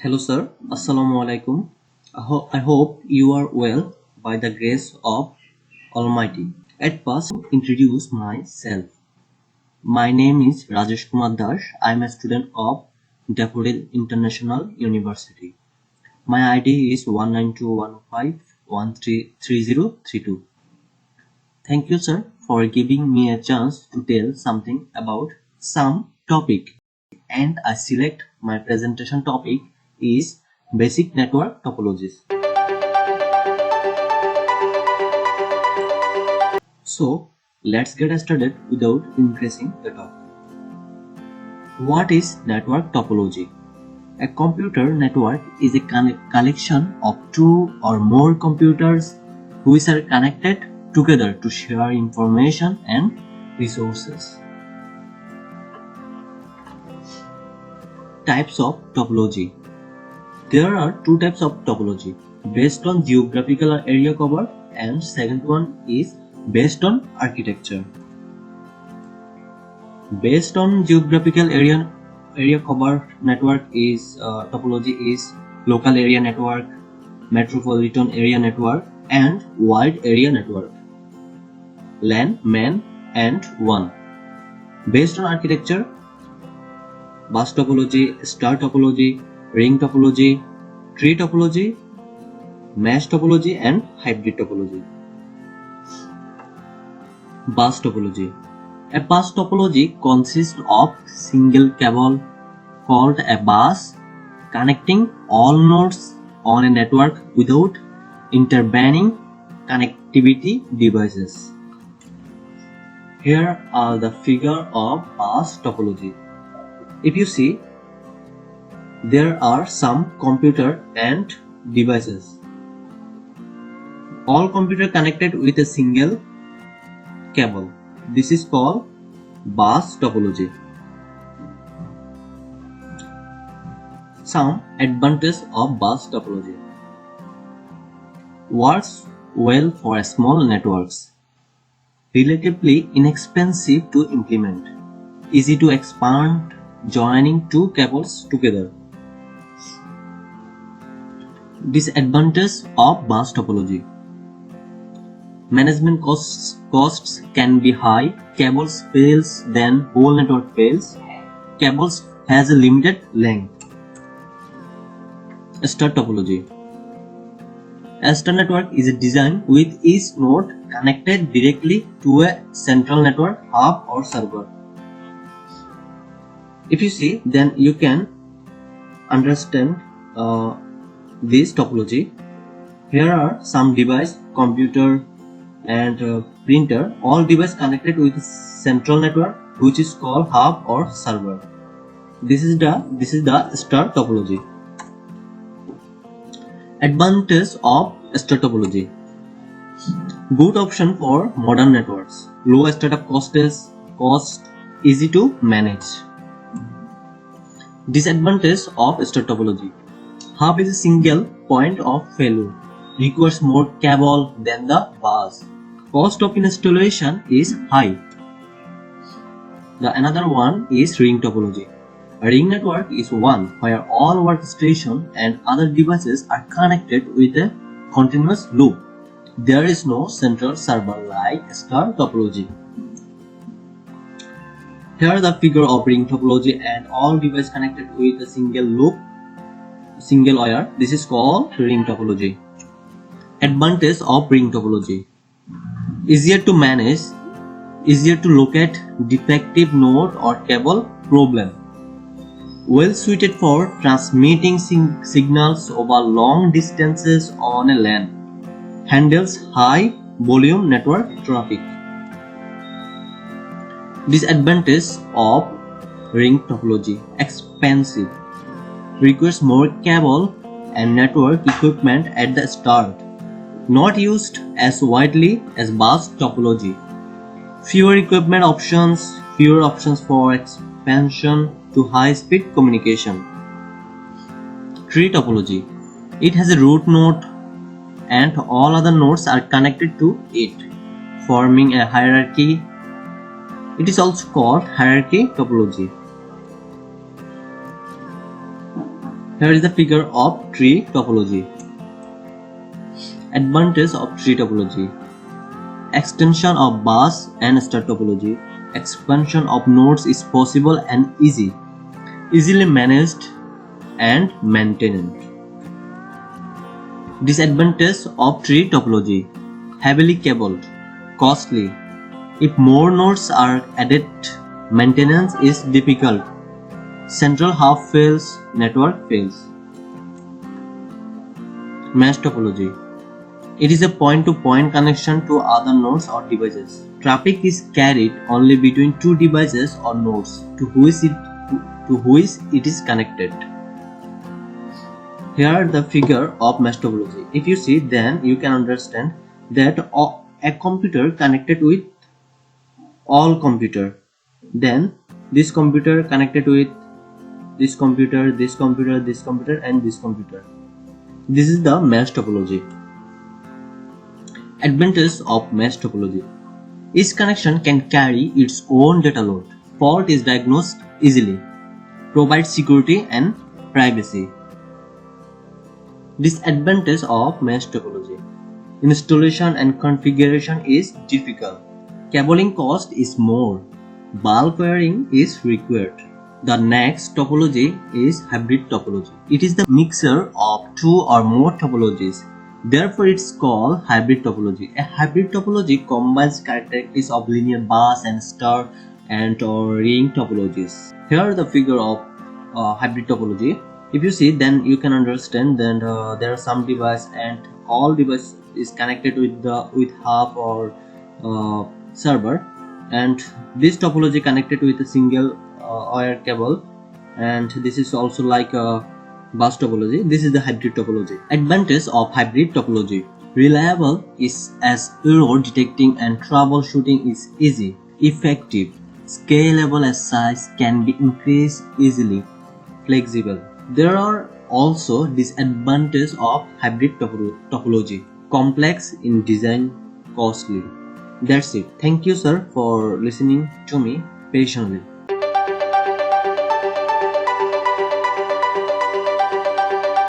Hello, sir. Assalamu alaikum. I hope you are well by the grace of Almighty. At first, introduce myself. My name is Rajesh Kumar Das. I am a student of Daffodil International University. My ID is 19215133032. Thank you, sir, for giving me a chance to tell something about some topic. And I select my presentation topic is basic network topologies. So let's get started without increasing the topic. What is network topology? A computer network is a collection of two or more computers which are connected together to share information and resources. Types of topology. There are two types of topology based on geographical area covered, and second one is based on architecture. Based on geographical area covered network is topology is local area network, metropolitan area network, and wide area network. LAN, MAN, and WAN. Based on architecture, bus topology, star topology, ring topology, tree topology, mesh topology, and hybrid topology. Bus topology. A bus topology consists of single cable called a bus connecting all nodes on a network without intervening connectivity devices. Here are the figure of bus topology. If you see, there are some computer and devices. All computer connected with a single cable. This is called bus topology. Some advantages of bus topology. Works well for small networks. Relatively inexpensive to implement. Easy to expand joining two cables together. Disadvantages of bus topology. Management costs can be high. Cables fails, then whole network fails. Cables has a limited length. Star topology. A star network is a design with each node connected directly to a central network hub or server. If you see, then you can understand this topology. Here are some device, computer and printer, all device connected with a central network which is called hub or server. This is the star topology. Advantage of star topology. Good option for modern networks. Low startup cost, easy to manage. Disadvantage of star topology. Hub is a single point of failure. Requires more cable than the bus. Cost of installation is high. The another one is ring topology. A ring network is one where all workstations and other devices are connected with a continuous loop. There is no central server like star topology. Here are the figure of ring topology and all devices connected with a single loop, single wire. This is called ring topology. Advantage of ring topology. Easier to manage, easier to locate defective node or cable problem. Well suited for transmitting signals over long distances on a LAN. Handles high volume network traffic. Disadvantage of ring topology. Expensive. Requires more cable and network equipment at the start. Not used as widely as bus topology. Fewer equipment options, fewer options for expansion to high-speed communication. Tree topology. It has a root node and all other nodes are connected to it, forming a hierarchy. It is also called hierarchy topology. Here is the figure of tree topology. Advantage of tree topology: extension of bus and star topology. Expansion of nodes is possible and easily managed and maintained. Disadvantage of tree topology: heavily cabled, costly. If more nodes are added, maintenance is difficult. Central hub fails, network fails. Mesh topology: it is a point-to-point connection to other nodes or devices. Traffic is carried only between two devices or nodes to which it is connected. Here the figure of mesh topology. If you see, then you can understand that a computer connected with all computer, then this computer connected with this computer, this computer, this computer, and this computer. This is the mesh topology. Advantage of mesh topology: each connection can carry its own data load. Fault is diagnosed easily. Provides security and privacy. Disadvantage of mesh topology: installation and configuration is difficult. Cabling cost is more. Bulk wiring is required. The next topology is hybrid topology. It is the mixture of two or more topologies. Therefore, it's called hybrid topology. A hybrid topology combines characteristics of linear bus and star and or ring topologies. Here the figure of hybrid topology. If you see, then you can understand that there are some device and all device is connected with hub or server, and this topology connected with a single wire cable, and this is also like a bus topology. This is the hybrid topology. Advantage of hybrid topology: reliable is as error detecting and troubleshooting is easy. Effective, scalable as size can be increased easily. Flexible. There are also disadvantages of hybrid topology: complex in design, costly. That's it. Thank you, sir, for listening to me patiently.